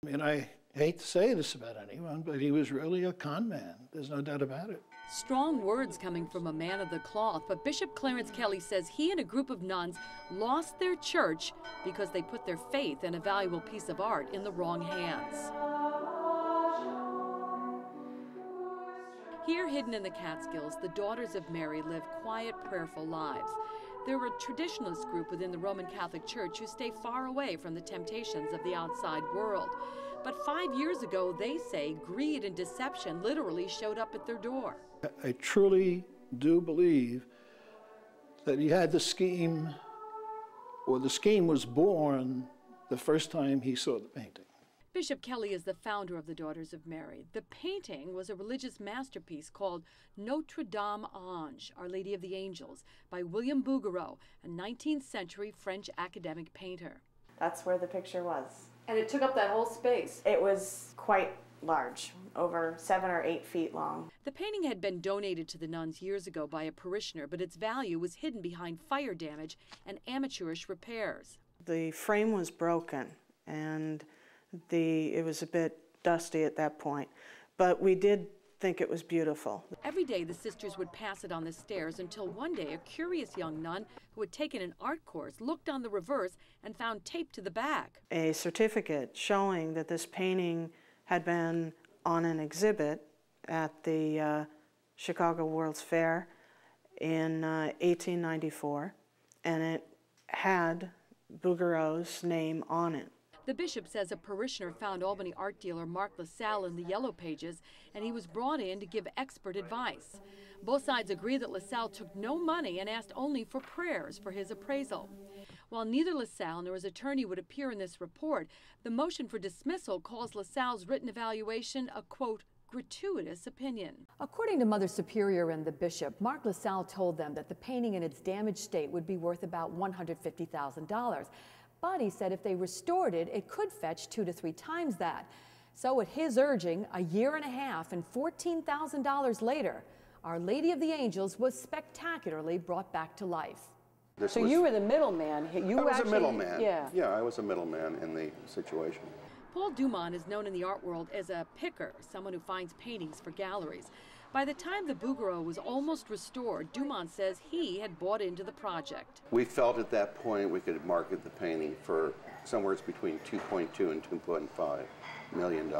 I mean, I hate to say this about anyone, but he was really a con man. There's no doubt about it. Strong words coming from a man of the cloth, but Bishop Clarence Kelly says he and a group of nuns lost their church because they put their faith in a valuable piece of art in the wrong hands. Here, hidden in the Catskills, the Daughters of Mary live quiet, prayerful lives. They're a traditionalist group within the Roman Catholic Church who stay far away from the temptations of the outside world. But 5 years ago, they say greed and deception literally showed up at their door. I truly do believe that he had the scheme, or the scheme was born the first time he saw the painting. Bishop Kelly is the founder of the Daughters of Mary. The painting was a religious masterpiece called Notre Dame Ange, Our Lady of the Angels, by William Bouguereau, a 19th century French academic painter. That's where the picture was. And it took up that whole space. It was quite large, over 7 or 8 feet long. The painting had been donated to the nuns years ago by a parishioner, but its value was hidden behind fire damage and amateurish repairs. The frame was broken, and it was a bit dusty at that point, but we did think it was beautiful. Every day the sisters would pass it on the stairs until one day a curious young nun who had taken an art course looked on the reverse and found taped to the back a certificate showing that this painting had been on an exhibit at the Chicago World's Fair in 1894, and it had Bouguereau's name on it. The bishop says a parishioner found Albany art dealer Mark LaSalle in the Yellow Pages, and he was brought in to give expert advice. Both sides agree that LaSalle took no money and asked only for prayers for his appraisal. While neither LaSalle nor his attorney would appear in this report, the motion for dismissal calls LaSalle's written evaluation a, quote, gratuitous opinion. According to Mother Superior and the bishop, Mark LaSalle told them that the painting in its damaged state would be worth about $150,000. But he said if they restored it, it could fetch 2 to 3 times that. So at his urging, a year and a half and $14,000 later, Our Lady of the Angels was spectacularly brought back to life. So you were the middleman. I was a middleman. Yeah, I was a middleman in the situation. Paul Dumont is known in the art world as a picker, someone who finds paintings for galleries. By the time the Bouguereau was almost restored, Dumont says he had bought into the project. We felt at that point we could market the painting for somewhere between $2.2 and $2.5 million.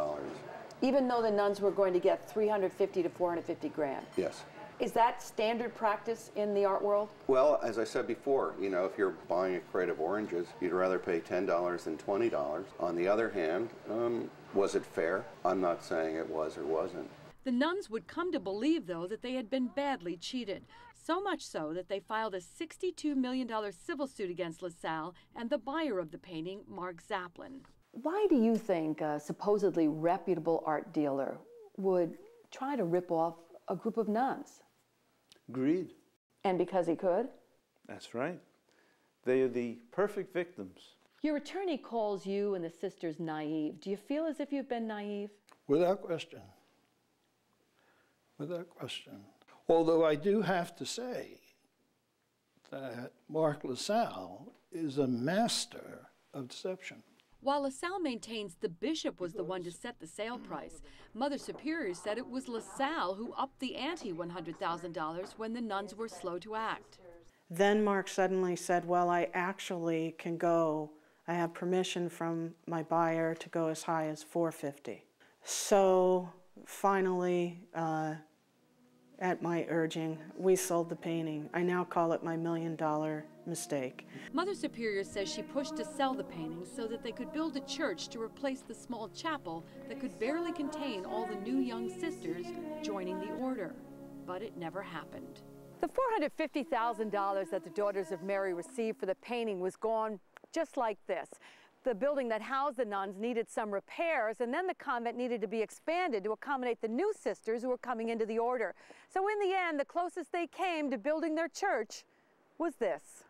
Even though the nuns were going to get $350 to $450 grand? Yes. Is that standard practice in the art world? Well, as I said before, you know, if you're buying a crate of oranges, you'd rather pay $10 than $20. On the other hand, was it fair? I'm not saying it was or wasn't. The nuns would come to believe, though, that they had been badly cheated. So much so that they filed a $62 million civil suit against LaSalle and the buyer of the painting, Mark Zaplin. Why do you think a supposedly reputable art dealer would try to rip off a group of nuns? Greed. And because he could? That's right. They are the perfect victims. Your attorney calls you and the sisters naive. Do you feel as if you've been naive? Without question. Without question. Although I do have to say that Mark LaSalle is a master of deception. While LaSalle maintains the bishop was the one to set the sale price, Mother Superior said it was LaSalle who upped the ante $100,000 when the nuns were slow to act. Then Mark suddenly said, well, I actually can go, I have permission from my buyer to go as high as $450. So finally, at my urging, we sold the painting. I now call it my $1 million mistake. Mother Superior says she pushed to sell the paintings so that they could build a church to replace the small chapel that could barely contain all the new young sisters joining the order. But it never happened. The $450,000 that the Daughters of Mary received for the painting was gone just like this. The building that housed the nuns needed some repairs, and then the convent needed to be expanded to accommodate the new sisters who were coming into the order. So in the end, the closest they came to building their church was this.